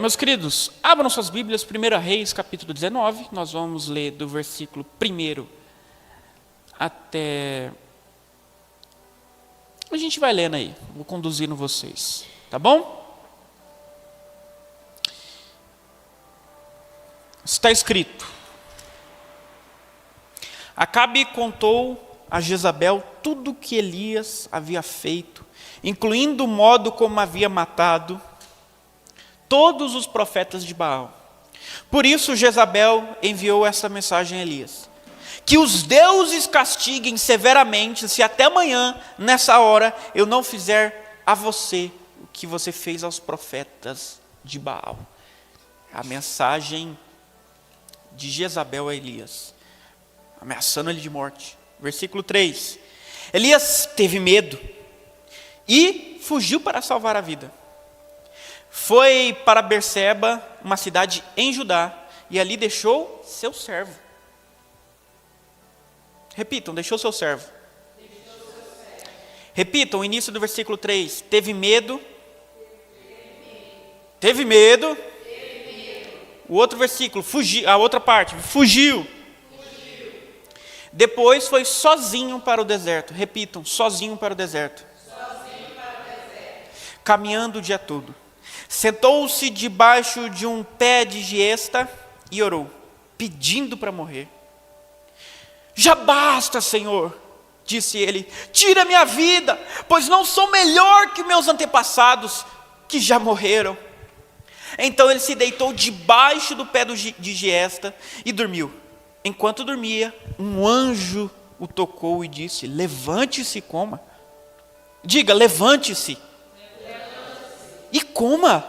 Meus queridos, abram suas Bíblias, 1 Reis, capítulo 19. Nós vamos ler do versículo 1 até... A gente vai lendo aí, vou conduzindo vocês, tá bom? Está escrito: Acabe contou a Jezabel tudo o que Elias havia feito, incluindo o modo como havia matado todos os profetas de Baal. Por isso Jezabel enviou essa mensagem a Elias: que os deuses castiguem severamente, se até amanhã, nessa hora, eu não fizer a você o que você fez aos profetas de Baal. A mensagem de Jezabel a Elias, ameaçando ele de morte. Versículo 3. Elias teve medo e fugiu para salvar a vida. Foi para Berseba, uma cidade em Judá, e ali deixou seu servo. Repitam, deixou seu servo. Repitam o início do versículo 3. Teve medo. Teve medo. O outro versículo, fugiu, a outra parte, fugiu. Depois foi sozinho para o deserto. Repitam, sozinho para o deserto. Caminhando o dia todo. Sentou-se debaixo de um pé de giesta e orou, pedindo para morrer. Já basta, Senhor, disse ele, tira minha vida, pois não sou melhor que meus antepassados, que já morreram. Então ele se deitou debaixo do pé de giesta e dormiu. Enquanto dormia, um anjo o tocou e disse: levante-se e coma. Diga, levante-se. E coma.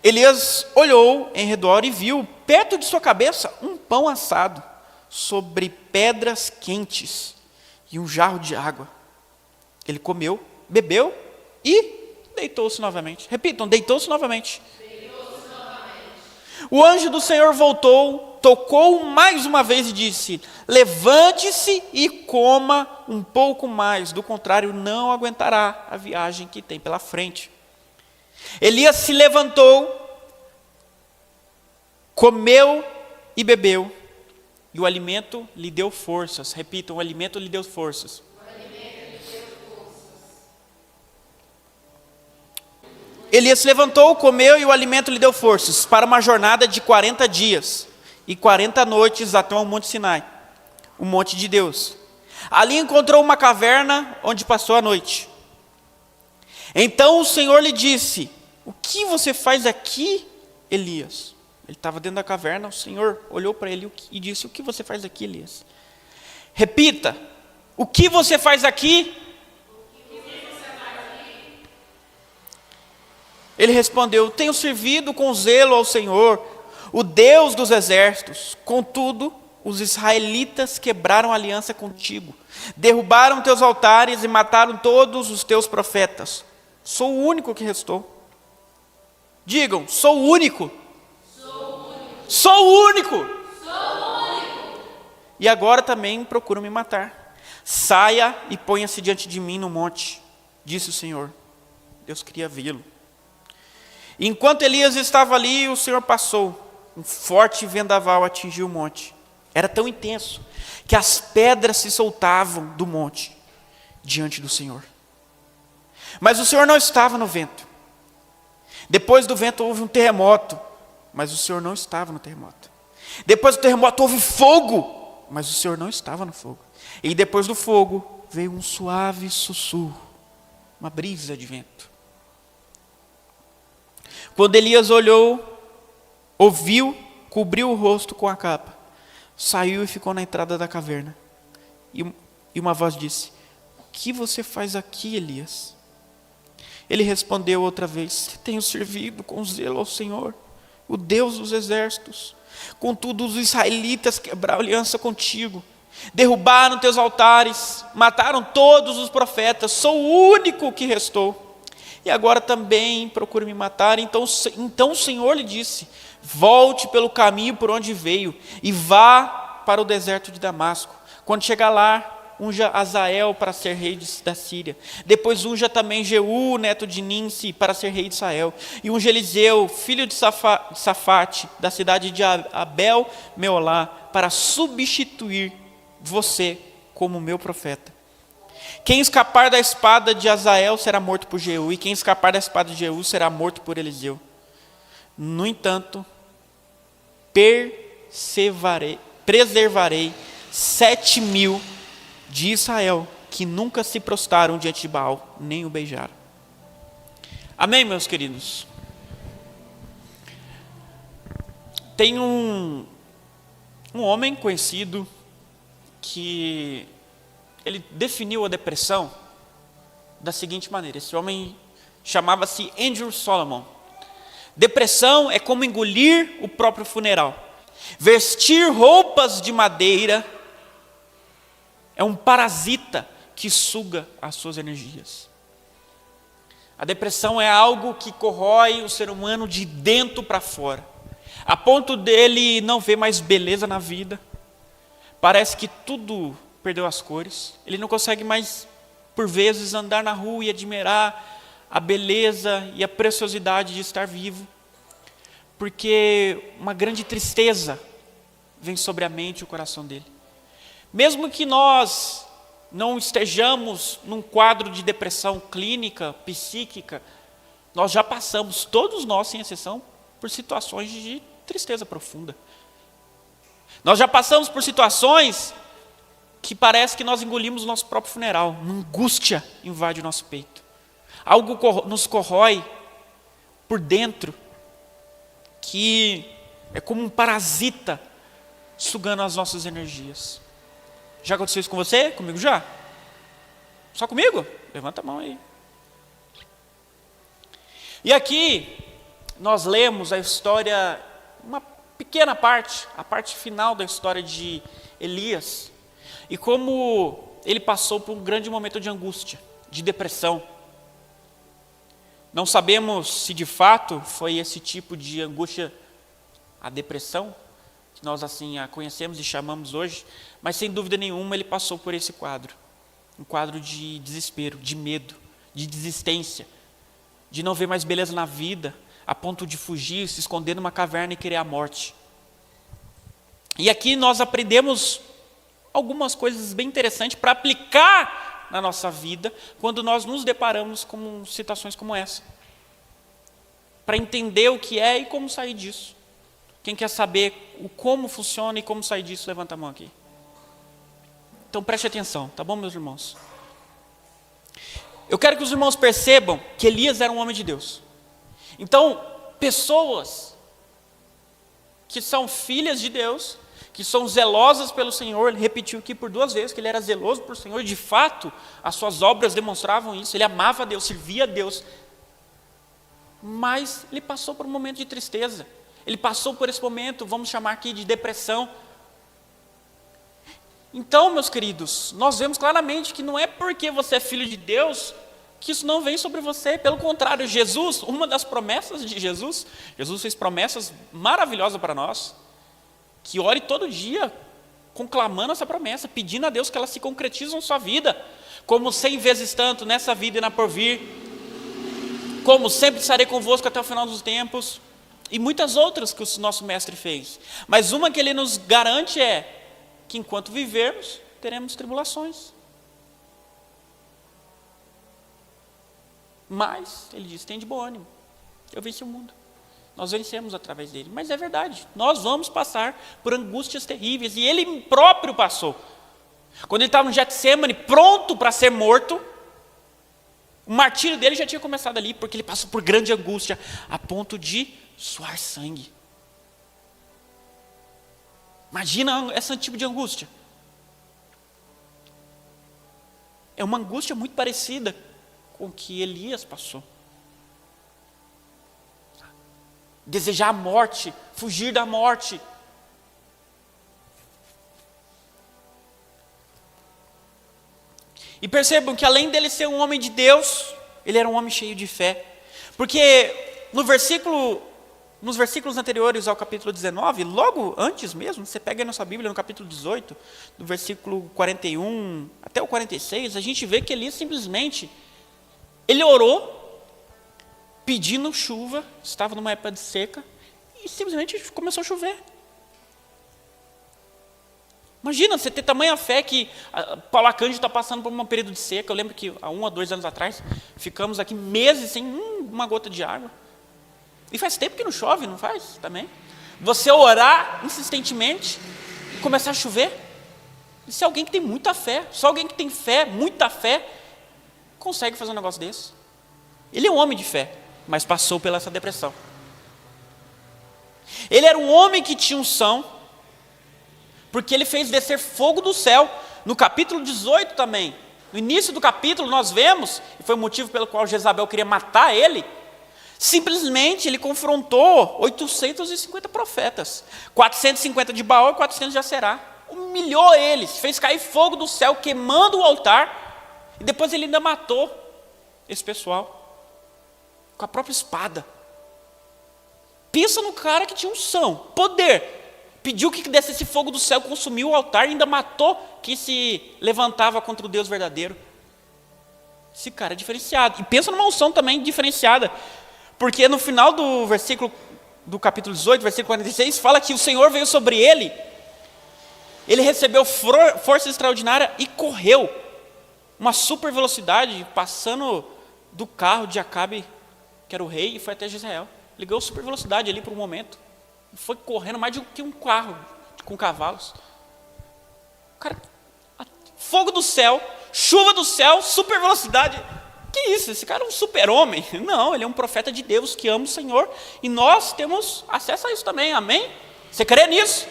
Elias olhou em redor e viu, perto de sua cabeça, um pão assado, sobre pedras quentes, e um jarro de água. Ele comeu, bebeu e deitou-se novamente. Repitam, deitou-se novamente. O anjo do Senhor voltou, tocou mais uma vez e disse: levante-se e coma um pouco mais, do contrário não aguentará a viagem que tem pela frente. Elias se levantou, comeu e bebeu, e o alimento lhe deu forças. Repitam, o alimento lhe deu forças. Elias se levantou, comeu e o alimento lhe deu forças para uma jornada de 40 dias e 40 noites até o Monte Sinai, o monte de Deus. Ali encontrou uma caverna onde passou a noite. Então o Senhor lhe disse: o que você faz aqui, Elias? Ele estava dentro da caverna, o Senhor olhou para ele e disse: o que você faz aqui, Elias? Repita, o que você faz aqui? Ele respondeu: tenho servido com zelo ao Senhor, o Deus dos exércitos. Contudo, os israelitas quebraram a aliança contigo, derrubaram teus altares e mataram todos os teus profetas. Sou o único que restou. Digam, sou o único. Sou o único. E agora também procuram me matar. Saia e ponha-se diante de mim no monte, disse o Senhor. Deus queria vê-lo. Enquanto Elias estava ali, o Senhor passou. Um forte vendaval atingiu o monte. Era tão intenso que as pedras se soltavam do monte diante do Senhor. Mas o Senhor não estava no vento. Depois do vento houve um terremoto, mas o Senhor não estava no terremoto. Depois do terremoto houve fogo, mas o Senhor não estava no fogo. E depois do fogo veio um suave sussurro, uma brisa de vento. Quando Elias ouviu, cobriu o rosto com a capa, saiu e ficou na entrada da caverna. E uma voz disse: o que você faz aqui, Elias? Ele respondeu outra vez: tenho servido com zelo ao Senhor, o Deus dos exércitos. Contudo, os israelitas quebraram aliança contigo, derrubaram teus altares, mataram todos os profetas. Sou o único que restou. E agora também procura me matar. Então o Senhor lhe disse: volte pelo caminho por onde veio e vá para o deserto de Damasco. Quando chegar lá, unja Azael para ser rei da Síria. Depois unja também Jeú, neto de Ninsi, para ser rei de Israel. E unja Eliseu, filho de Safate, da cidade de Abel-Meolá, para substituir você como meu profeta. Quem escapar da espada de Azael será morto por Jeú, e quem escapar da espada de Jeú será morto por Eliseu. No entanto, preservarei 7.000 de Israel, que nunca se prostraram diante de Baal, nem o beijaram. Amém, meus queridos? Tem um homem conhecido que ele definiu a depressão da seguinte maneira. Esse homem chamava-se Andrew Solomon. Depressão é como engolir o próprio funeral. Vestir roupas de madeira é um parasita que suga as suas energias. A depressão é algo que corrói o ser humano de dentro para fora, a ponto dele não ver mais beleza na vida. Parece que tudo perdeu as cores. Ele não consegue mais, por vezes, andar na rua e admirar a beleza e a preciosidade de estar vivo, porque uma grande tristeza vem sobre a mente e o coração dele. Mesmo que nós não estejamos num quadro de depressão clínica, psíquica, nós já passamos, todos nós, sem exceção, por situações de tristeza profunda. Nós já passamos por situações que parece que nós engolimos o nosso próprio funeral. Uma angústia invade o nosso peito. Algo nos corrói por dentro, que é como um parasita sugando as nossas energias. Já aconteceu isso com você? Comigo já? Só comigo? Levanta a mão aí. E aqui nós lemos a história, uma pequena parte, a parte final da história de Elias, e como ele passou por um grande momento de angústia, de depressão. Não sabemos se de fato foi esse tipo de angústia, a depressão, que nós assim a conhecemos e chamamos hoje, mas sem dúvida nenhuma ele passou por esse quadro. Um quadro de desespero, de medo, de desistência, de não ver mais beleza na vida, a ponto de fugir, se esconder numa caverna e querer a morte. E aqui nós aprendemos algumas coisas bem interessantes para aplicar na nossa vida quando nós nos deparamos com situações como essa. Para entender o que é e como sair disso. Quem quer saber o como funciona e como sair disso, levanta a mão aqui. Então preste atenção, tá bom, meus irmãos? Eu quero que os irmãos percebam que Elias era um homem de Deus. Então, pessoas que são filhas de Deus, que são zelosas pelo Senhor, ele repetiu aqui por 2 vezes que ele era zeloso por Senhor, e de fato, as suas obras demonstravam isso, ele amava a Deus, servia a Deus. Mas ele passou por um momento de tristeza, ele passou por esse momento, vamos chamar aqui de depressão. Então, meus queridos, nós vemos claramente que não é porque você é filho de Deus que isso não vem sobre você. Pelo contrário, Jesus, uma das promessas de Jesus fez promessas maravilhosas para nós, que ore todo dia, conclamando essa promessa, pedindo a Deus que ela se concretize na sua vida, como 100 vezes tanto nessa vida e na porvir, como sempre estarei convosco até o final dos tempos, e muitas outras que o nosso mestre fez. Mas uma que ele nos garante é que enquanto vivermos, teremos tribulações. Mas, ele diz, tem de bom ânimo, eu venci o mundo. Nós vencemos através dele. Mas é verdade, nós vamos passar por angústias terríveis, e ele próprio passou. Quando ele estava no Getsemane, pronto para ser morto, o martírio dele já tinha começado ali, porque ele passou por grande angústia, a ponto de suar sangue. Imagina esse tipo de angústia. É uma angústia muito parecida com o que Elias passou. Desejar a morte, fugir da morte. E percebam que além dele ser um homem de Deus, ele era um homem cheio de fé. Porque no versículo nos versículos anteriores ao capítulo 19, logo antes mesmo, você pega aí na sua Bíblia, no capítulo 18, do versículo 41 até o 46, a gente vê que Elias simplesmente, ele orou, pedindo chuva, estava numa época de seca, e simplesmente começou a chover. Imagina, você ter tamanha fé que Paula Cândido está passando por um período de seca. Eu lembro que há 1 a 2 anos atrás, ficamos aqui meses sem uma gota de água. E faz tempo que não chove, não faz também? Você orar insistentemente e começar a chover. Isso é alguém que tem muita fé. Só alguém que tem fé, muita fé, consegue fazer um negócio desse. Ele é um homem de fé, mas passou pela essa depressão. Ele era um homem que tinha unção, porque ele fez descer fogo do céu. No capítulo 18 também, no início do capítulo nós vemos, e foi o motivo pelo qual Jezabel queria matar ele, simplesmente ele confrontou 850 profetas, 450 de Baal e 400 de Aserá, humilhou eles, fez cair fogo do céu, queimando o altar, e depois ele ainda matou esse pessoal, com a própria espada. Pensa no cara que tinha unção, poder, pediu que descesse fogo do céu, consumiu o altar e ainda matou quem se levantava contra o Deus verdadeiro. Esse cara é diferenciado. E pensa numa unção também diferenciada, porque no final do versículo do capítulo 18, versículo 46, fala que o Senhor veio sobre ele, ele recebeu força extraordinária e correu, uma super velocidade, passando do carro de Acabe, que era o rei, e foi até Jezreel. Ligou super velocidade ali por um momento. Foi correndo mais do que um carro com cavalos. Cara, fogo do céu, chuva do céu, super velocidade. Que isso? Esse cara é um super-homem? Não, ele é um profeta de Deus que ama o Senhor. E nós temos acesso a isso também, amém? Você crê nisso?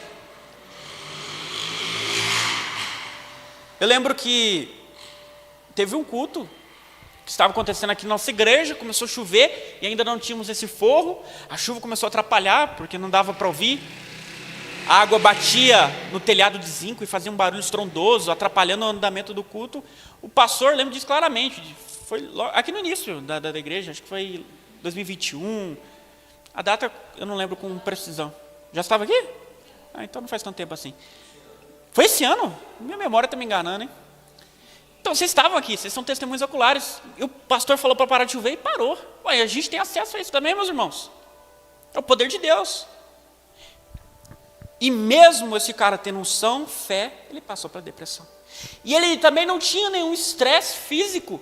Eu lembro que teve um culto que estava acontecendo aqui na nossa igreja, começou a chover e ainda não tínhamos esse forro, a chuva começou a atrapalhar, porque não dava para ouvir, a água batia no telhado de zinco e fazia um barulho estrondoso, atrapalhando o andamento do culto. O pastor, lembro disso claramente, foi aqui no início da igreja, acho que foi 2021, a data eu não lembro com precisão. Já estava aqui? Então não faz tanto tempo assim. Foi esse ano? Minha memória está me enganando, hein? Então, vocês estavam aqui, vocês são testemunhos oculares. E o pastor falou para parar de chover e parou. Ué, a gente tem acesso a isso também, meus irmãos. É o poder de Deus. E mesmo esse cara tendo unção, fé, ele passou pela depressão. E ele também não tinha nenhum estresse físico.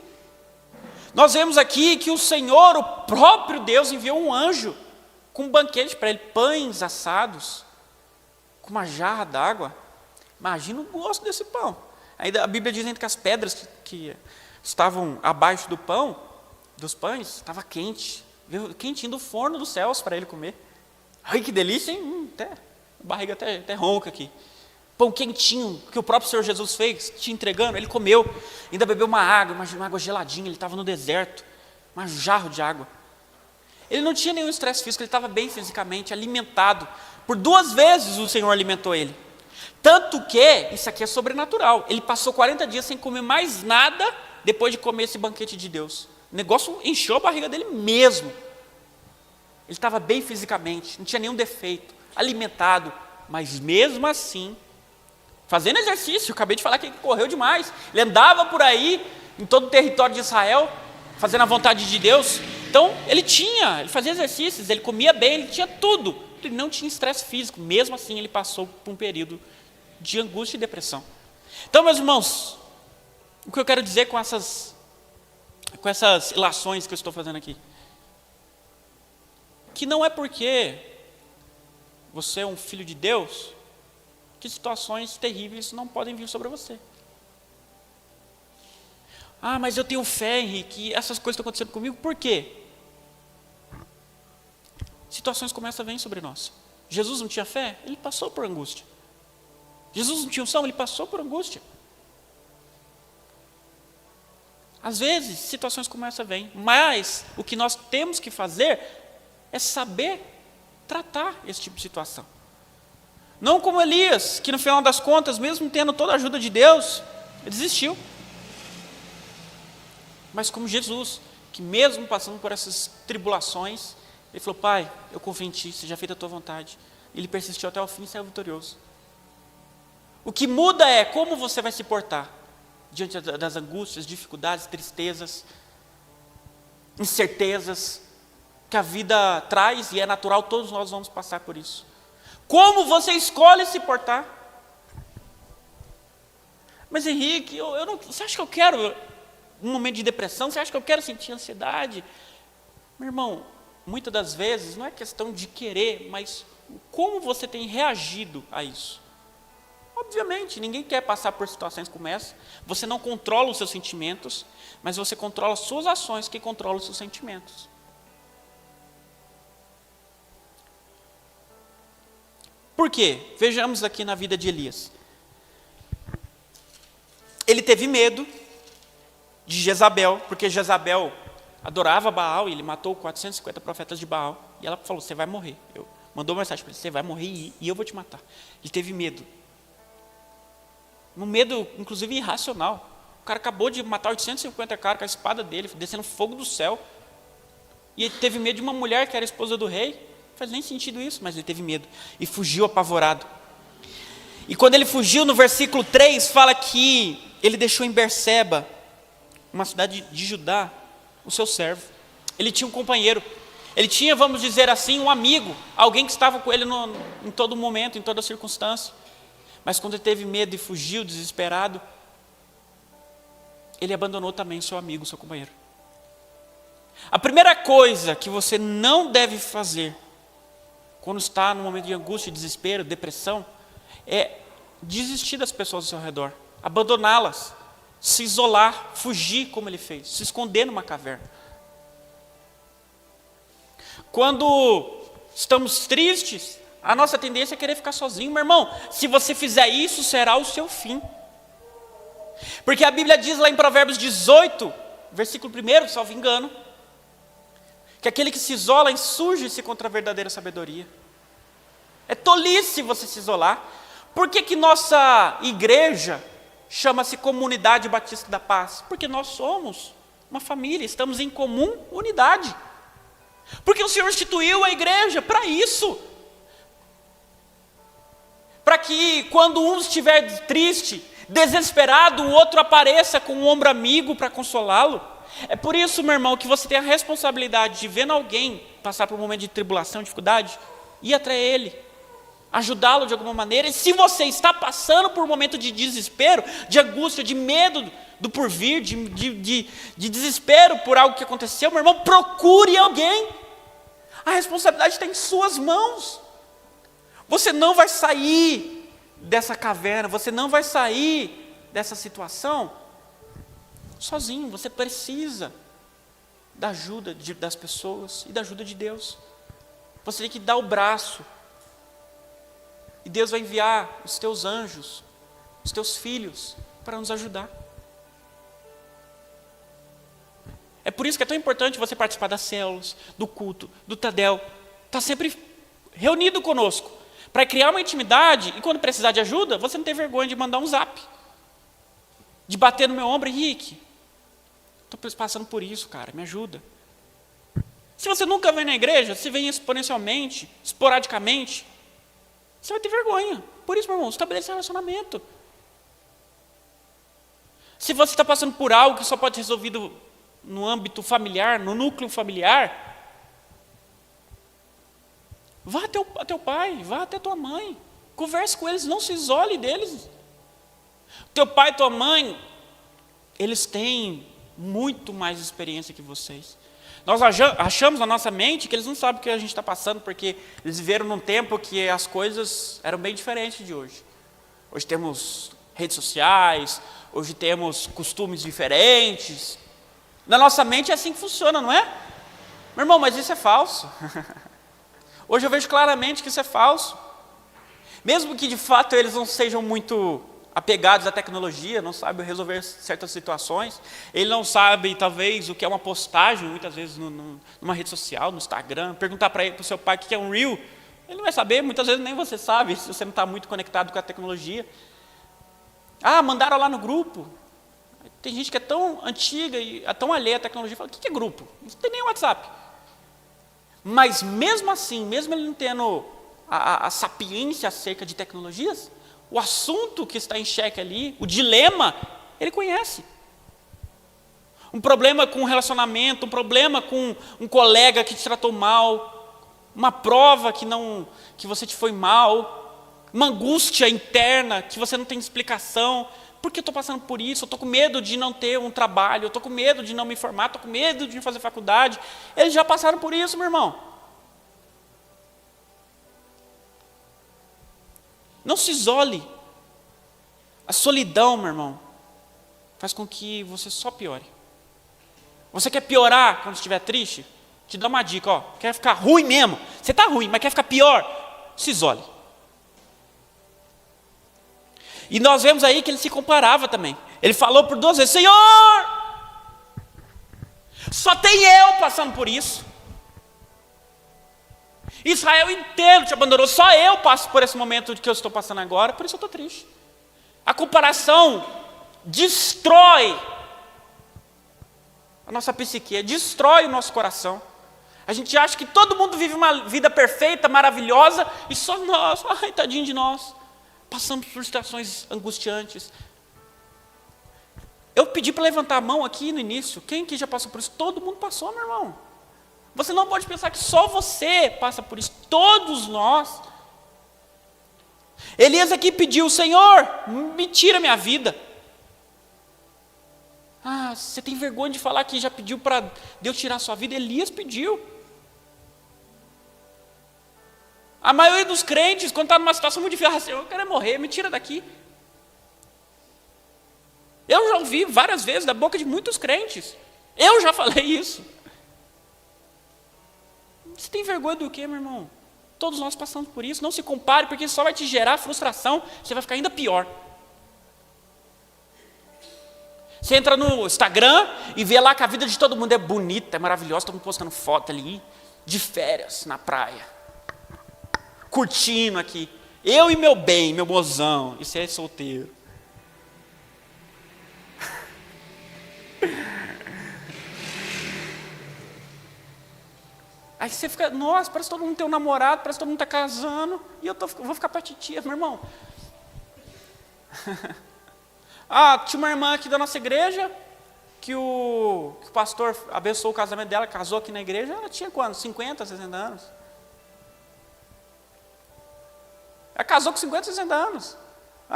Nós vemos aqui que o Senhor, o próprio Deus, enviou um anjo com um banquete para ele, pães assados, com uma jarra d'água. Imagina o gosto desse pão. Aí a Bíblia diz que as pedras que estavam abaixo do pão, dos pães, estava quente, quentinho do forno dos céus para ele comer. Ai, que delícia, hein? A barriga até ronca aqui. Pão quentinho, que o próprio Senhor Jesus fez, te entregando, ele comeu, ainda bebeu uma água geladinha, ele estava no deserto, um jarro de água. Ele não tinha nenhum estresse físico, ele estava bem fisicamente, alimentado. Por 2 vezes o Senhor alimentou ele. Tanto que, isso aqui é sobrenatural, ele passou 40 dias sem comer mais nada depois de comer esse banquete de Deus. O negócio encheu a barriga dele mesmo. Ele estava bem fisicamente, não tinha nenhum defeito, alimentado, mas mesmo assim, fazendo exercício, eu acabei de falar que ele correu demais, ele andava por aí, em todo o território de Israel, fazendo a vontade de Deus. Então, ele fazia exercícios, ele comia bem, ele tinha tudo. Ele não tinha estresse físico, mesmo assim ele passou por um período de angústia e depressão. Então, meus irmãos, o que eu quero dizer com essas ilações que eu estou fazendo aqui? Que não é porque você é um filho de Deus que situações terríveis não podem vir sobre você. Ah, mas eu tenho fé, Henrique, essas coisas estão acontecendo comigo, por quê? Situações como essa vêm sobre nós. Jesus não tinha fé? Ele passou por angústia. Jesus não tinha unção? Ele passou por angústia. Às vezes, situações como essa vêm, mas o que nós temos que fazer é saber tratar esse tipo de situação. Não como Elias, que no final das contas, mesmo tendo toda a ajuda de Deus, ele desistiu. Mas como Jesus, que mesmo passando por essas tribulações, Ele falou, pai, eu confio em ti, seja feita a tua vontade. Ele persistiu até o fim e saiu vitorioso. O que muda é como você vai se portar diante das angústias, dificuldades, tristezas, incertezas que a vida traz, e é natural, todos nós vamos passar por isso. Como você escolhe se portar? Mas Henrique, eu não, você acha que eu quero um momento de depressão? Você acha que eu quero sentir ansiedade? Meu irmão, muitas das vezes não é questão de querer, mas como você tem reagido a isso? Obviamente, ninguém quer passar por situações como essa. Você não controla os seus sentimentos, mas você controla as suas ações que controlam os seus sentimentos. Por quê? Vejamos aqui na vida de Elias. Ele teve medo de Jezabel, porque Jezabel adorava Baal, e ele matou 450 profetas de Baal, e ela falou, você vai morrer. Mandou uma mensagem para ele, você vai morrer e eu vou te matar. Ele teve medo. Um medo, inclusive, irracional. O cara acabou de matar 850 caras com a espada dele, descendo fogo do céu. E ele teve medo de uma mulher que era esposa do rei. Não faz nem sentido isso, mas ele teve medo. E fugiu apavorado. E quando ele fugiu, no versículo 3, fala que ele deixou em Berseba, uma cidade de Judá, o seu servo. Ele tinha um companheiro. Ele tinha, vamos dizer assim, um amigo. Alguém que estava com ele em todo momento, em toda circunstância. Mas quando ele teve medo e fugiu desesperado, ele abandonou também seu amigo, seu companheiro. A primeira coisa que você não deve fazer quando está no momento de angústia, desespero, depressão, é desistir das pessoas ao seu redor, abandoná-las, se isolar, fugir como ele fez, se esconder numa caverna. Quando estamos tristes, a nossa tendência é querer ficar sozinho. Meu irmão, se você fizer isso, será o seu fim. Porque a Bíblia diz lá em Provérbios 18, versículo 1, salvo engano, que aquele que se isola insurge-se contra a verdadeira sabedoria. É tolice você se isolar. Por que nossa igreja chama-se Comunidade Batista da Paz? Porque nós somos uma família, estamos em comum unidade. Porque o Senhor instituiu a igreja para isso. Para que quando um estiver triste, desesperado, o outro apareça com um ombro amigo para consolá-lo. É por isso, meu irmão, que você tem a responsabilidade de, vendo alguém passar por um momento de tribulação, dificuldade, ir até ele, ajudá-lo de alguma maneira. E se você está passando por um momento de desespero, de angústia, de medo do porvir, de desespero por algo que aconteceu, meu irmão, procure alguém. A responsabilidade está em suas mãos. Você não vai sair dessa caverna, você não vai sair dessa situação sozinho. Você precisa da ajuda das pessoas e da ajuda de Deus. Você tem que dar o braço. E Deus vai enviar os teus anjos, os teus filhos, para nos ajudar. É por isso que é tão importante você participar das células, do culto, do Tadel. Está sempre reunido conosco, para criar uma intimidade, e quando precisar de ajuda, você não tem vergonha de mandar um zap, de bater no meu ombro, Henrique, estou passando por isso, cara, me ajuda. Se você nunca vem na igreja, se vem exponencialmente, esporadicamente, você vai ter vergonha. Por isso, meu irmão, estabeleça um relacionamento. Se você está passando por algo que só pode ser resolvido no âmbito familiar, no núcleo familiar, vá até o teu pai, vá até tua mãe, converse com eles, não se isole deles. Teu pai e tua mãe, eles têm muito mais experiência que vocês. Nós achamos na nossa mente que eles não sabem o que a gente está passando, porque eles viveram num tempo que as coisas eram bem diferentes de hoje. Hoje temos redes sociais, hoje temos costumes diferentes. Na nossa mente é assim que funciona, não é? Meu irmão, mas isso é falso. Hoje eu vejo claramente que isso é falso. Mesmo que de fato eles não sejam muito apegados à tecnologia, não sabem resolver certas situações, ele não sabe talvez o que é uma postagem, muitas vezes numa rede social, no Instagram, perguntar para o seu pai o que é um Reel, ele não vai saber, muitas vezes nem você sabe, se você não está muito conectado com a tecnologia. Ah, mandaram lá no grupo. Tem gente que é tão antiga e tão alheia à tecnologia, fala, o que é grupo? Não tem nem WhatsApp. Mas mesmo assim, mesmo ele não tendo a sapiência acerca de tecnologias, o assunto que está em xeque ali, o dilema, ele conhece. Um problema com um relacionamento, um problema com um colega que te tratou mal, uma prova que você te foi mal, uma angústia interna que você não tem explicação. Por que eu estou passando por isso? Eu estou com medo de não ter um trabalho, eu estou com medo de não me formar, estou com medo de não fazer faculdade. Eles já passaram por isso, meu irmão. Não se isole. A solidão, meu irmão, faz com que você só piore. Você quer piorar quando estiver triste? Te dá uma dica, ó. Quer ficar ruim mesmo? Você está ruim, mas quer ficar pior? Se isole. E nós vemos aí que ele se comparava também. Ele falou por 2 vezes: Senhor, só tem eu passando por isso. Israel inteiro te abandonou, só eu passo por esse momento que eu estou passando agora, por isso eu estou triste. A comparação destrói a nossa psique, destrói o nosso coração. A gente acha que todo mundo vive uma vida perfeita, maravilhosa, e só nós, ai, tadinho de nós, passamos por situações angustiantes. Eu pedi para levantar a mão aqui no início. Quem aqui já passou por isso? Todo mundo passou, meu irmão. Você não pode pensar que só você passa por isso, todos nós. Elias aqui pediu: Senhor, me tira minha vida. Ah, você tem vergonha de falar que já pediu para Deus tirar a sua vida? Elias pediu. A maioria dos crentes, quando está numa situação muito difícil, Senhor, eu quero morrer, me tira daqui. Eu já ouvi várias vezes da boca de muitos crentes. Eu já falei isso. Você tem vergonha do quê, meu irmão? Todos nós passamos por isso. Não se compare, porque isso só vai te gerar frustração. Você vai ficar ainda pior. Você entra no Instagram e vê lá que a vida de todo mundo é bonita, é maravilhosa, todo mundo postando foto ali, de férias, na praia. Curtindo aqui. Eu e meu bem, meu mozão. E você é solteiro. Aí você fica, nossa, parece que todo mundo tem um namorado, parece que todo mundo está casando, e eu vou ficar para titia, meu irmão. Tinha uma irmã aqui da nossa igreja, que o pastor abençoou o casamento dela, casou aqui na igreja, ela tinha quanto? 50, 60 anos. Ela casou com 50, 60 anos.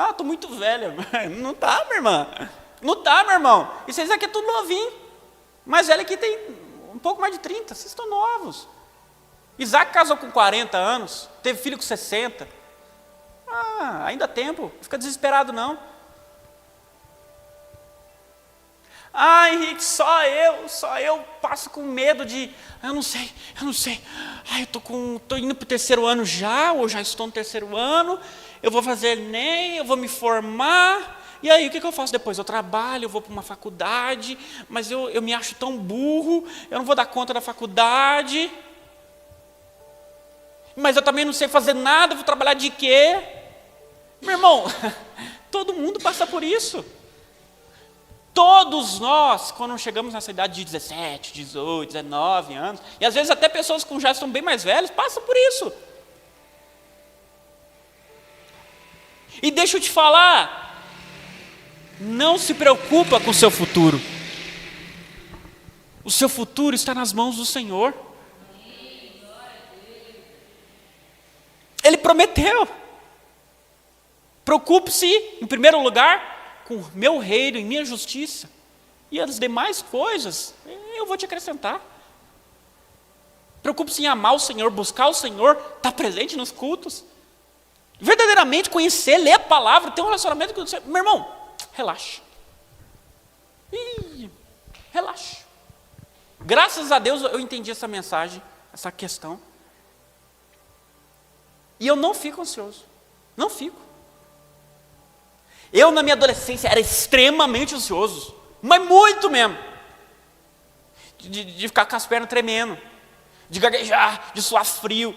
Estou muito velha. Não tá, minha irmã. Não tá, meu irmão. E vocês aqui é tudo novinho. Mas ela aqui tem um pouco mais de 30, vocês estão novos. Isaac casou com 40 anos, teve filho com 60. Ainda há tempo, não fica desesperado não. Henrique, só eu passo com medo de, eu não sei. Eu tô indo para o 3º ano já, ou já estou no 3º ano, eu vou fazer Enem, eu vou me formar. E aí, o que eu faço depois? Eu trabalho, eu vou para uma faculdade, mas eu me acho tão burro, eu não vou dar conta da faculdade. Mas eu também não sei fazer nada, vou trabalhar de quê? Meu irmão, todo mundo passa por isso. Todos nós, quando chegamos nessa idade de 17, 18, 19 anos, e às vezes até pessoas que já estão bem mais velhas, passam por isso. E deixa eu te falar, não se preocupa com o seu futuro. O seu futuro está nas mãos do Senhor. Ele prometeu. Preocupe-se, em primeiro lugar, com o meu reino e minha justiça. E as demais coisas, eu vou te acrescentar. Preocupe-se em amar o Senhor, buscar o Senhor, estar presente nos cultos. Verdadeiramente conhecer, ler a palavra, ter um relacionamento com o Senhor. Meu irmão, relaxa. Relaxa. Graças a Deus eu entendi essa mensagem, essa questão. E eu não fico ansioso. Não fico. Eu, na minha adolescência, era extremamente ansioso. Mas muito mesmo. De ficar com as pernas tremendo. De gaguejar, de suar frio.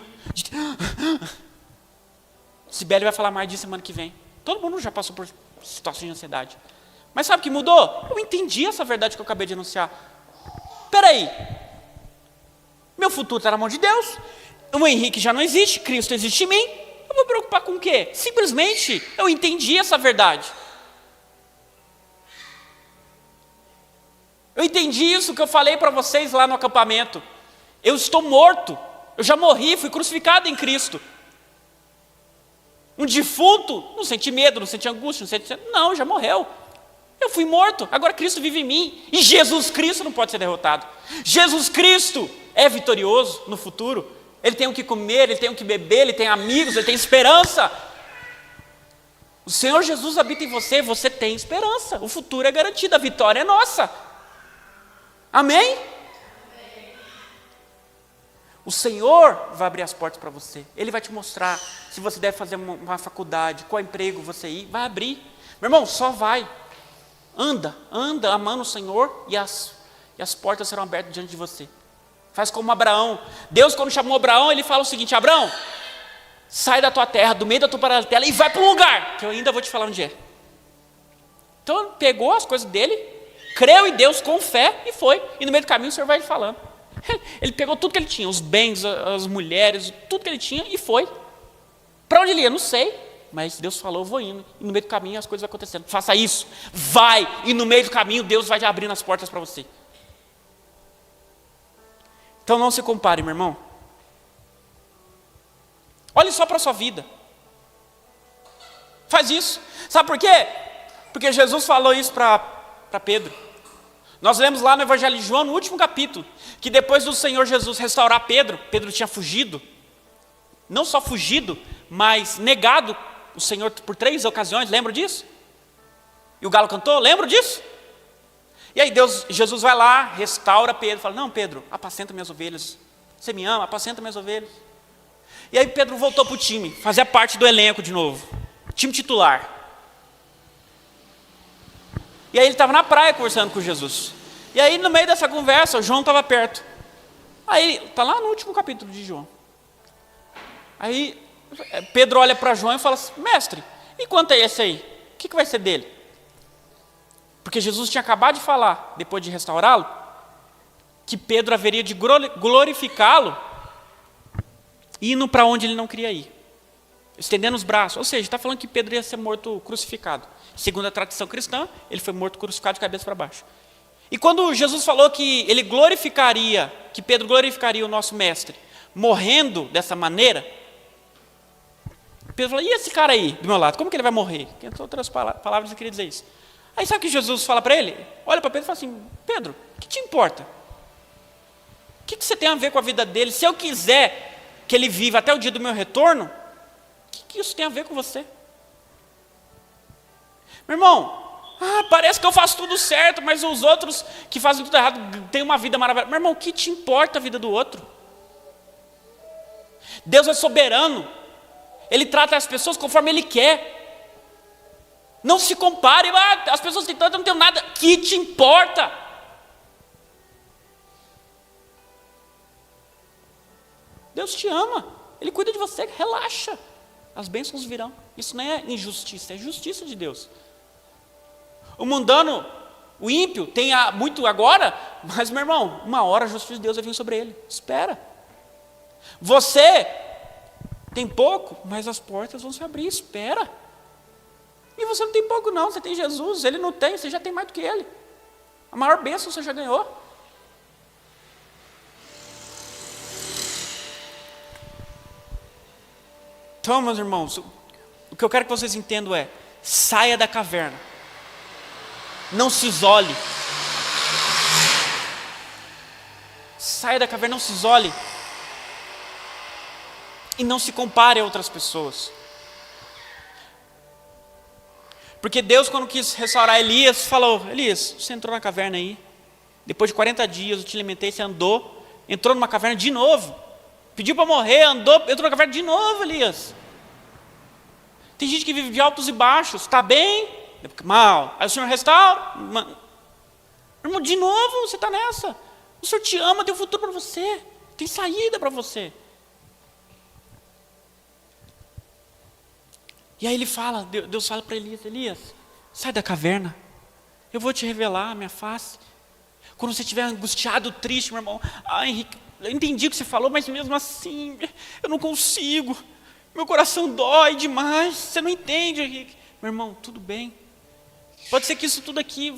Sibeli vai falar mais disso semana que vem. Todo mundo já passou por situações de ansiedade. Mas sabe o que mudou? Eu entendi essa verdade que eu acabei de anunciar. Espera aí. Meu futuro está na mão de Deus. O Henrique já não existe, Cristo existe em mim. Eu vou me preocupar com o quê? Simplesmente eu entendi essa verdade. Eu entendi isso que eu falei para vocês lá no acampamento. Eu estou morto. Eu já morri, fui crucificado em Cristo. Um defunto não sente medo, não sente angústia, não, já morreu. Eu fui morto, agora Cristo vive em mim. E Jesus Cristo não pode ser derrotado. Jesus Cristo é vitorioso no futuro. Ele tem o que comer, ele tem o que beber, ele tem amigos, ele tem esperança. O Senhor Jesus habita em você, você tem esperança. O futuro é garantido, a vitória é nossa. Amém? O Senhor vai abrir as portas para você. Ele vai te mostrar se você deve fazer uma faculdade, qual emprego você ir, vai abrir. Meu irmão, só vai. Anda amando o Senhor e as portas serão abertas diante de você. Faz como Abraão. Deus, quando chamou Abraão, ele fala o seguinte: Abraão, sai da tua terra, do meio da tua parentela e vai para um lugar, que eu ainda vou te falar onde é. Então, ele pegou as coisas dele, creu em Deus com fé e foi. E no meio do caminho o Senhor vai falando. Ele pegou tudo que ele tinha, os bens, as mulheres, tudo que ele tinha e foi. Para onde ele ia? Não sei. Mas Deus falou, eu vou indo. E no meio do caminho as coisas vão acontecendo. Faça isso. Vai. E no meio do caminho Deus vai abrindo as portas para você. Então não se compare, meu irmão. Olhe só para a sua vida. Faz isso. Sabe por quê? Porque Jesus falou isso para Pedro. Nós lemos lá no Evangelho de João, no último capítulo, que depois do Senhor Jesus restaurar Pedro, Pedro tinha fugido. Não só fugido, mas negado o Senhor por 3 ocasiões, lembra disso? E o galo cantou, lembra disso? E aí Jesus vai lá, restaura Pedro, fala, não Pedro, apacenta minhas ovelhas, você me ama, apacenta minhas ovelhas. E aí Pedro voltou para o time, fazia parte do elenco de novo, time titular. E aí ele estava na praia conversando com Jesus. E aí no meio dessa conversa, o João estava perto. Aí, está lá no último capítulo de João. Aí Pedro olha para João e fala assim, mestre, e quanto é esse aí? O que vai ser dele? Porque Jesus tinha acabado de falar, depois de restaurá-lo, que Pedro haveria de glorificá-lo, indo para onde ele não queria ir. Estendendo os braços. Ou seja, está falando que Pedro ia ser morto crucificado. Segundo a tradição cristã, ele foi morto crucificado de cabeça para baixo. E quando Jesus falou que ele glorificaria, que Pedro glorificaria o nosso mestre, morrendo dessa maneira, Pedro falou, e esse cara aí, do meu lado, como que ele vai morrer? Entre outras palavras, eu queria dizer isso. Aí sabe o que Jesus fala para ele? Olha para Pedro e fala assim, Pedro, o que te importa? O que você tem a ver com a vida dele? Se eu quiser que ele viva até o dia do meu retorno, o que isso tem a ver com você? Meu irmão, parece que eu faço tudo certo, mas os outros que fazem tudo errado têm uma vida maravilhosa. Meu irmão, o que te importa a vida do outro? Deus é soberano. Ele trata as pessoas conforme Ele quer. Não se compare, as pessoas têm tanto, eu não tenho nada. O que te importa? Deus te ama. Ele cuida de você, relaxa. As bênçãos virão. Isso não é injustiça, é justiça de Deus. O mundano, o ímpio, tem muito agora, mas, meu irmão, uma hora a justiça de Deus vai vir sobre ele. Espera. Você tem pouco, mas as portas vão se abrir, espera. E você não tem pouco não, você tem Jesus, ele não tem, você já tem mais do que ele. A maior bênção você já ganhou. Então, meus irmãos, o que eu quero que vocês entendam é, saia da caverna. Não se isole. Saia da caverna, não se isole. E não se compare a outras pessoas. Porque Deus, quando quis restaurar Elias, falou, Elias, você entrou na caverna aí. Depois de 40 dias eu te alimentei, você andou, entrou numa caverna de novo. Pediu para morrer, andou, entrou na caverna de novo, Elias. Tem gente que vive de altos e baixos, está bem, mal. Aí o Senhor restaura. Irmão, de novo você está nessa. O Senhor te ama, tem um futuro para você. Tem saída para você. E aí ele fala, Deus fala para Elias, Elias, sai da caverna. Eu vou te revelar a minha face. Quando você estiver angustiado, triste, meu irmão. Henrique, eu entendi o que você falou, mas mesmo assim, eu não consigo. Meu coração dói demais. Você não entende, Henrique. Meu irmão, tudo bem. Pode ser que isso tudo aqui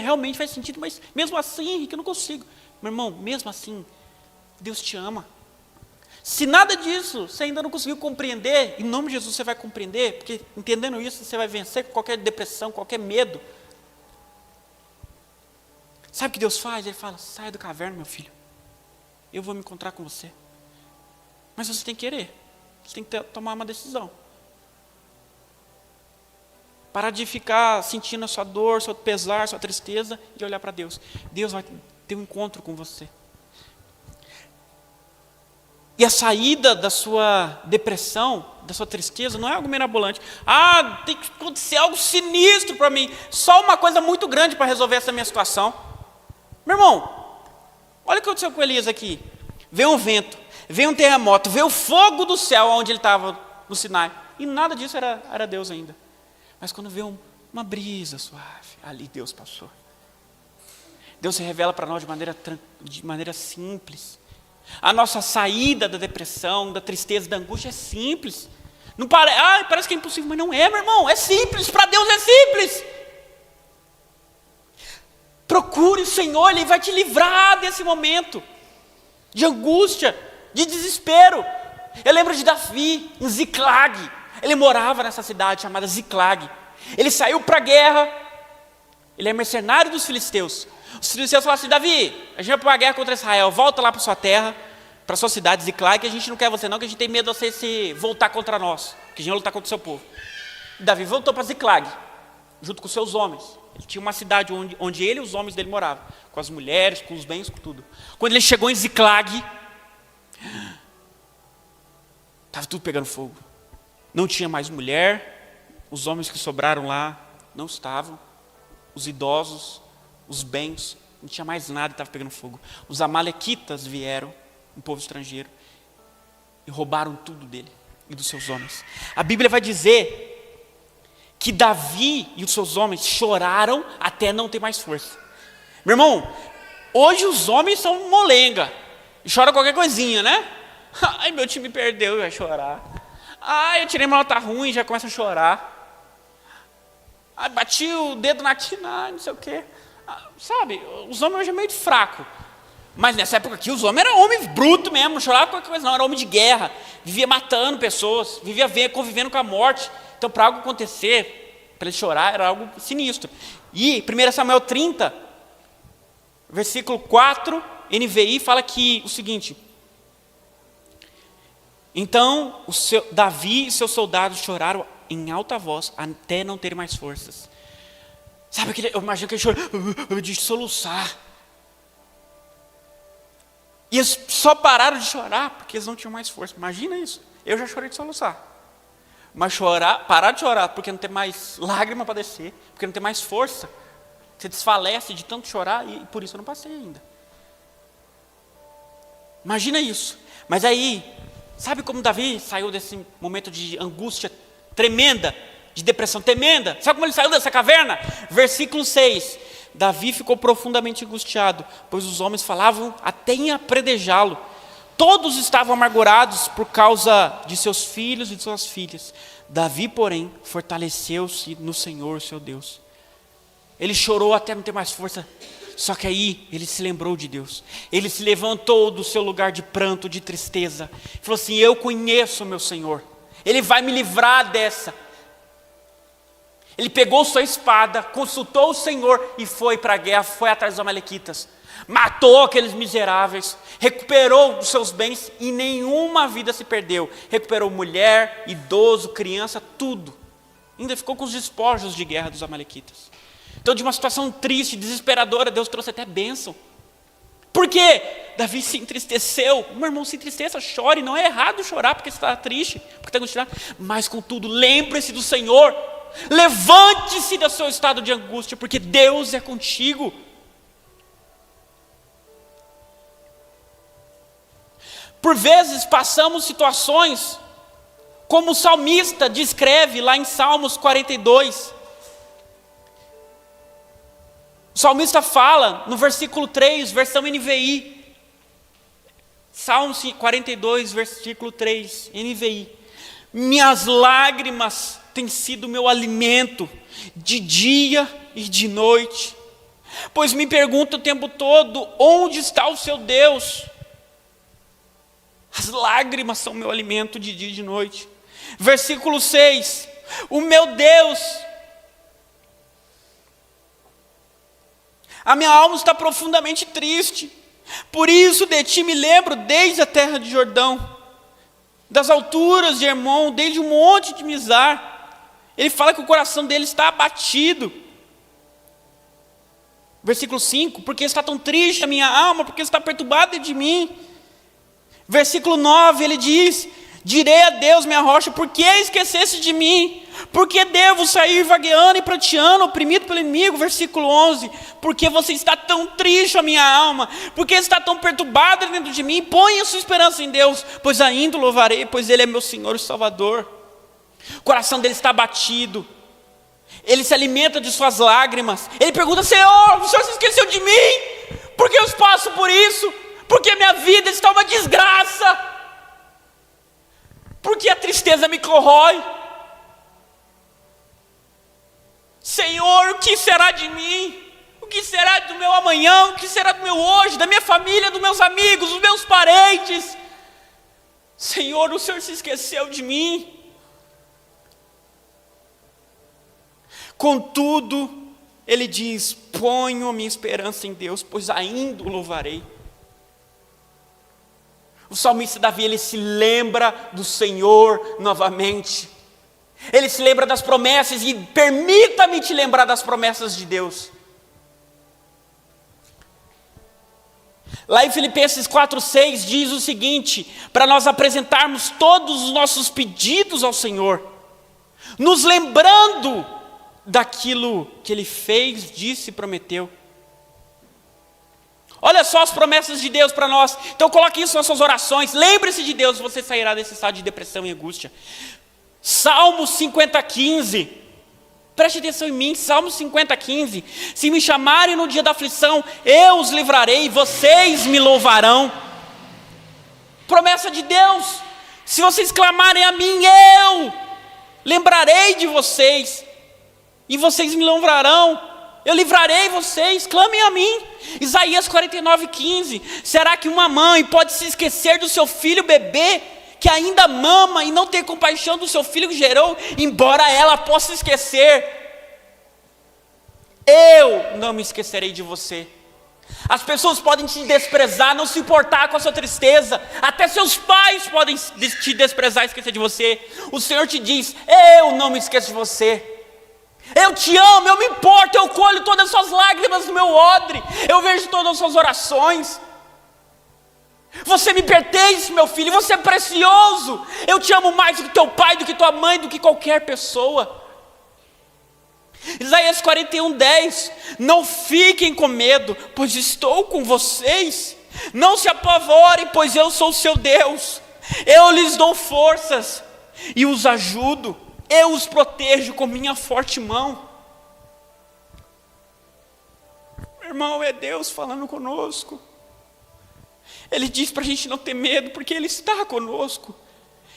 realmente faz sentido, mas mesmo assim, Henrique, eu não consigo. Meu irmão, mesmo assim, Deus te ama. Se nada disso você ainda não conseguiu compreender, em nome de Jesus você vai compreender, porque entendendo isso você vai vencer qualquer depressão, qualquer medo. Sabe o que Deus faz? Ele fala, saia do caverna, meu filho. Eu vou me encontrar com você. Mas você tem que querer. Você tem que tomar uma decisão. Parar de ficar sentindo a sua dor, seu pesar, sua tristeza e olhar para Deus. Deus vai ter um encontro com você. E a saída da sua depressão, da sua tristeza, não é algo mirabolante. Ah, tem que acontecer algo sinistro para mim. Só uma coisa muito grande para resolver essa minha situação. Meu irmão, olha o que aconteceu com Elias aqui. Veio um vento, veio um terremoto, veio o fogo do céu onde ele estava no Sinai. E nada disso era Deus ainda. Mas quando veio uma brisa suave, ali Deus passou. Deus se revela para nós de maneira simples. A nossa saída da depressão, da tristeza, da angústia é simples. Não parece que é impossível, mas não é, meu irmão. É simples, para Deus é simples. Procure o Senhor, Ele vai te livrar desse momento de angústia, de desespero. Eu lembro de Davi, em Ziclag. Ele morava nessa cidade chamada Ziclag. Ele saiu para a guerra. Ele é mercenário dos filisteus. Os filisteus falaram assim, Davi, a gente vai para uma guerra contra Israel, volta lá para sua terra, para sua cidade, Ziclag, que a gente não quer você não, que a gente tem medo de você se voltar contra nós, que a gente vai lutar contra o seu povo. E Davi voltou para Ziclag, junto com seus homens. Ele tinha uma cidade onde ele e os homens dele moravam, com as mulheres, com os bens, com tudo. Quando ele chegou em Ziclag, estava tudo pegando fogo. Não tinha mais mulher, os homens que sobraram lá não estavam, os idosos, os bens, não tinha mais nada, estava pegando fogo. Os amalequitas vieram, um povo estrangeiro, e roubaram tudo dele e dos seus homens. A Bíblia vai dizer que Davi e os seus homens choraram até não ter mais força. Meu irmão, hoje os homens são molenga, choram qualquer coisinha, né? Ai, meu time perdeu, vai chorar. Ai, eu tirei uma nota ruim, já começa a chorar. Ai, bati o dedo na tina, não sei o quê. Sabe, os homens hoje é meio fraco. Mas nessa época aqui, os homens eram homens brutos mesmo, não choravam qualquer coisa não, era homem de guerra, vivia matando pessoas, vivia convivendo com a morte. Então, para algo acontecer, para ele chorar, era algo sinistro. E 1 Samuel 30, versículo 4, NVI, fala que o seguinte: então, Davi e seus soldados choraram em alta voz, até não ter mais forças. Sabe, eu imagino que ele chorou de soluçar. E eles só pararam de chorar porque eles não tinham mais força. Imagina isso. Eu já chorei de soluçar. Mas parar de chorar porque não tem mais lágrima para descer, porque não tem mais força. Você desfalece de tanto chorar e por isso eu não passei ainda. Imagina isso. Mas aí, sabe como Davi saiu desse momento de angústia tremenda, de depressão tremenda? Sabe como ele saiu dessa caverna? Versículo 6. Davi ficou profundamente angustiado, pois os homens falavam até em apredejá-lo. Todos estavam amargurados por causa de seus filhos e de suas filhas. Davi, porém, fortaleceu-se no Senhor, seu Deus. Ele chorou até não ter mais força. Só que aí ele se lembrou de Deus. Ele se levantou do seu lugar de pranto, de tristeza. Falou assim: eu conheço o meu Senhor. Ele vai me livrar dessa. Ele pegou sua espada, consultou o Senhor e foi para a guerra, foi atrás dos amalequitas. Matou aqueles miseráveis, recuperou os seus bens e nenhuma vida se perdeu. Recuperou mulher, idoso, criança, tudo. Ainda ficou com os despojos de guerra dos amalequitas. Então, de uma situação triste, desesperadora, Deus trouxe até bênção. Por quê? Davi se entristeceu. Meu irmão, se entristeça, chore. Não é errado chorar porque você está triste, porque está angustiado. Mas, contudo, lembre-se do Senhor. Levante-se do seu estado de angústia, porque Deus é contigo. Por vezes passamos situações como o salmista descreve lá em Salmos 42. O salmista fala no versículo 3, versão NVI: Salmo 42, versículo 3, NVI. Minhas lágrimas têm sido meu alimento de dia e de noite, pois me pergunto o tempo todo, onde está o seu Deus? As lágrimas são meu alimento de dia e de noite. Versículo 6, o meu Deus, a minha alma está profundamente triste, por isso de ti me lembro desde a terra de Jordão, das alturas de Hermon, desde o monte de Mizar. Ele fala que o coração dele está abatido. Versículo 5, porque está tão triste a minha alma, porque está perturbada de mim. Versículo 9, ele diz, direi a Deus minha rocha, por que esquecesse de mim? Por que devo sair vagueando e prateando, oprimido pelo inimigo? Versículo 11, porque você está tão triste a minha alma, porque está tão perturbada dentro de mim? Põe a sua esperança em Deus, pois ainda o louvarei, pois Ele é meu Senhor e Salvador. O coração dele está abatido, ele se alimenta de suas lágrimas. Ele pergunta, Senhor, o Senhor se esqueceu de mim? Por que eu passo por isso? Porque minha vida está uma desgraça, porque a tristeza me corrói. Senhor, o que será de mim? O que será do meu amanhã? O que será do meu hoje, da minha família, dos meus amigos, dos meus parentes? Senhor, o Senhor se esqueceu de mim. Contudo, ele diz, ponho a minha esperança em Deus, pois ainda o louvarei. O salmista Davi, ele se lembra do Senhor novamente. Ele se lembra das promessas, e permita-me te lembrar das promessas de Deus. Lá em Filipenses 4:6 diz o seguinte, para nós apresentarmos todos os nossos pedidos ao Senhor, nos lembrando daquilo que Ele fez, disse e prometeu. Olha só as promessas de Deus para nós. Então coloque isso nas suas orações. Lembre-se de Deus, você sairá desse estado de depressão e angústia. Salmo 50:15. Preste atenção em mim, Salmo 50:15. Se me chamarem no dia da aflição, eu os livrarei, vocês me louvarão. Promessa de Deus. Se vocês clamarem a mim, eu lembrarei de vocês, e vocês me louvarão. Eu livrarei vocês, clamem a mim. Isaías 49:15. Será que uma mãe pode se esquecer do seu filho bebê, que ainda mama, e não ter compaixão do seu filho que gerou, embora ela possa esquecer? Eu não me esquecerei de você. As pessoas podem te desprezar, não se importar com a sua tristeza, até seus pais podem te desprezar e esquecer de você. O Senhor te diz, eu não me esqueço de você. Eu te amo, eu me importo, eu colho todas as suas lágrimas no meu odre, eu vejo todas as suas orações. Você me pertence, meu filho, você é precioso. Eu te amo mais do que teu pai, do que tua mãe, do que qualquer pessoa. Isaías 41:10. Não fiquem com medo, pois estou com vocês. Não se apavorem, pois eu sou o seu Deus. Eu lhes dou forças e os ajudo. Eu os protejo com minha forte mão. Meu irmão, é Deus falando conosco. Ele diz para a gente não ter medo, porque Ele está conosco.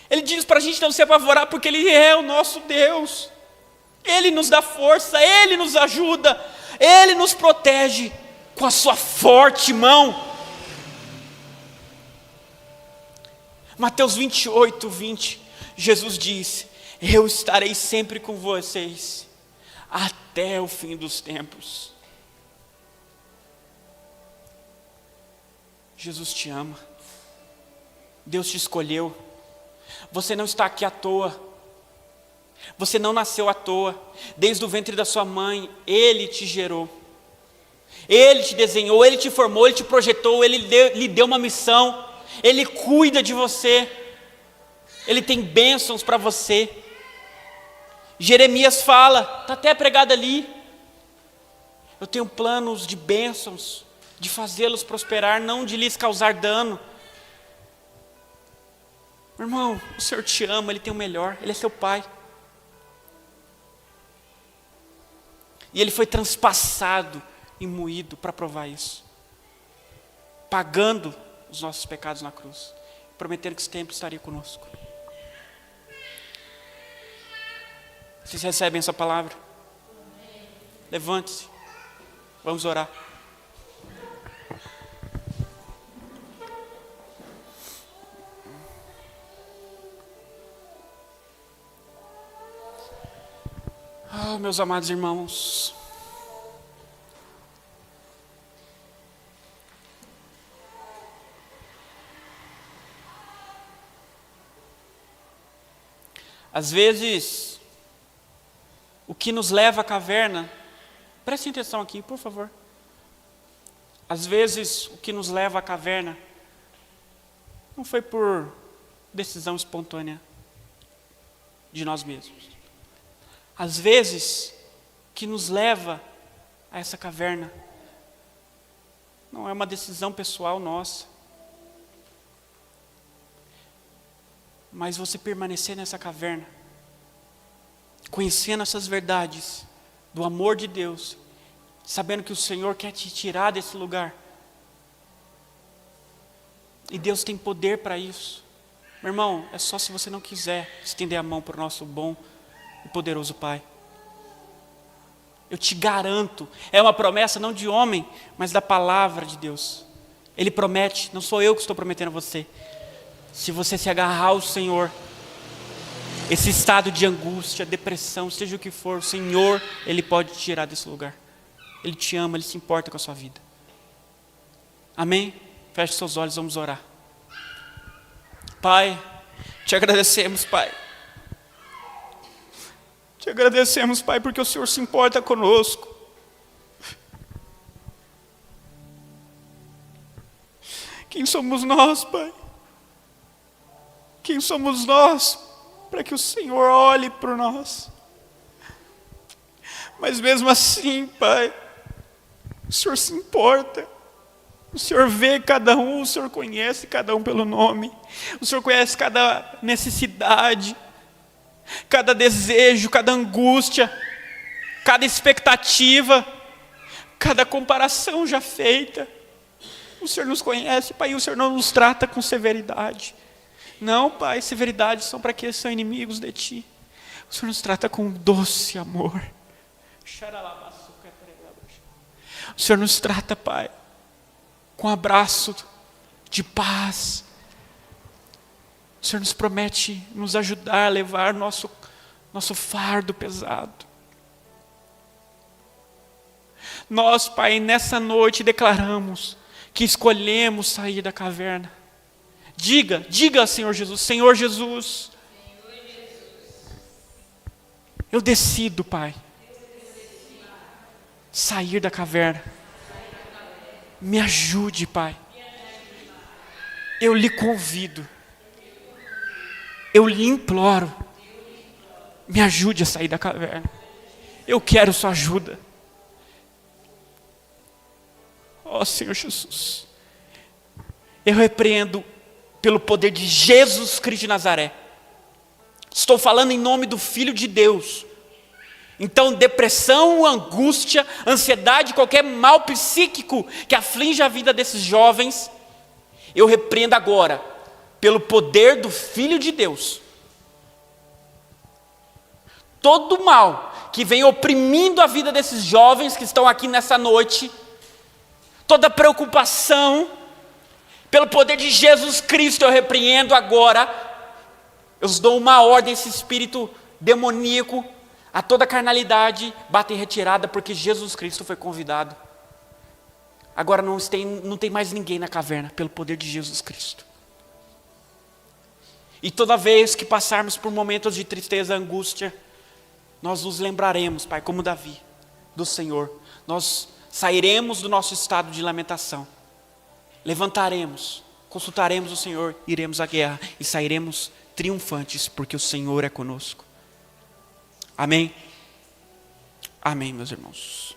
Ele diz para a gente não se apavorar, porque Ele é o nosso Deus. Ele nos dá força, Ele nos ajuda, Ele nos protege com a sua forte mão. Mateus 28:20, Jesus diz, eu estarei sempre com vocês, até o fim dos tempos. Jesus te ama, Deus te escolheu, você não está aqui à toa, você não nasceu à toa, desde o ventre da sua mãe, Ele te gerou, Ele te desenhou, Ele te formou, Ele te projetou, Ele lhe deu uma missão, Ele cuida de você, Ele tem bênçãos para você. Jeremias fala, está até pregado ali, eu tenho planos de bênçãos, de fazê-los prosperar, não de lhes causar dano. Meu irmão, o Senhor te ama, Ele tem o melhor, Ele é seu Pai. E Ele foi transpassado e moído para provar isso, pagando os nossos pecados na cruz, prometendo que sempre estaria conosco. Vocês recebem essa palavra? Levante-se, vamos orar. Meus amados irmãos, às vezes, o que nos leva à caverna, prestem atenção aqui, por favor. Às vezes, o que nos leva à caverna não foi por decisão espontânea de nós mesmos. Às vezes, o que nos leva a essa caverna não é uma decisão pessoal nossa, mas você permanecer nessa caverna, conhecendo essas verdades do amor de Deus, sabendo que o Senhor quer te tirar desse lugar, e Deus tem poder para isso. Meu irmão, é só se você não quiser estender a mão para o nosso bom e poderoso Pai. Eu te garanto, é uma promessa não de homem, mas da palavra de Deus. Ele promete, não sou eu que estou prometendo a você. Se você se agarrar ao Senhor, esse estado de angústia, depressão, seja o que for, o Senhor, Ele pode te tirar desse lugar. Ele te ama, Ele se importa com a sua vida. Amém? Feche seus olhos, vamos orar. Pai, te agradecemos, Pai. Te agradecemos, Pai, porque o Senhor se importa conosco. Quem somos nós, Pai? Quem somos nós para que o Senhor olhe por nós? Mas mesmo assim, Pai, o Senhor se importa. O Senhor vê cada um, o Senhor conhece cada um pelo nome. O Senhor conhece cada necessidade, cada desejo, cada angústia, cada expectativa, cada comparação já feita. O Senhor nos conhece, Pai, e o Senhor não nos trata com severidade. Não, Pai, severidade são para aqueles que são inimigos de Ti. O Senhor nos trata com doce amor. O Senhor nos trata, Pai, com um abraço de paz. O Senhor nos promete nos ajudar a levar nosso fardo pesado. Nós, Pai, nessa noite declaramos que escolhemos sair da caverna. Diga, Senhor Jesus, Senhor Jesus, eu decido, Pai, sair da caverna. Me ajude, Pai. Eu lhe convido. Eu lhe imploro. Me ajude a sair da caverna. Eu quero sua ajuda. Ó Senhor Jesus. Eu repreendo pelo poder de Jesus Cristo de Nazaré. Estou falando em nome do Filho de Deus. Então, depressão, angústia, ansiedade, qualquer mal psíquico que aflige a vida desses jovens, eu repreendo agora, pelo poder do Filho de Deus. Todo mal que vem oprimindo a vida desses jovens que estão aqui nessa noite, toda preocupação, pelo poder de Jesus Cristo eu repreendo agora. Eu dou uma ordem a esse espírito demoníaco, a toda carnalidade, bata em retirada, porque Jesus Cristo foi convidado. Agora não tem mais ninguém na caverna, pelo poder de Jesus Cristo. E toda vez que passarmos por momentos de tristeza, angústia, nós nos lembraremos, Pai, como Davi, do Senhor. Nós sairemos do nosso estado de lamentação, levantaremos, consultaremos o Senhor, iremos à guerra e sairemos triunfantes, porque o Senhor é conosco. Amém? Amém, meus irmãos.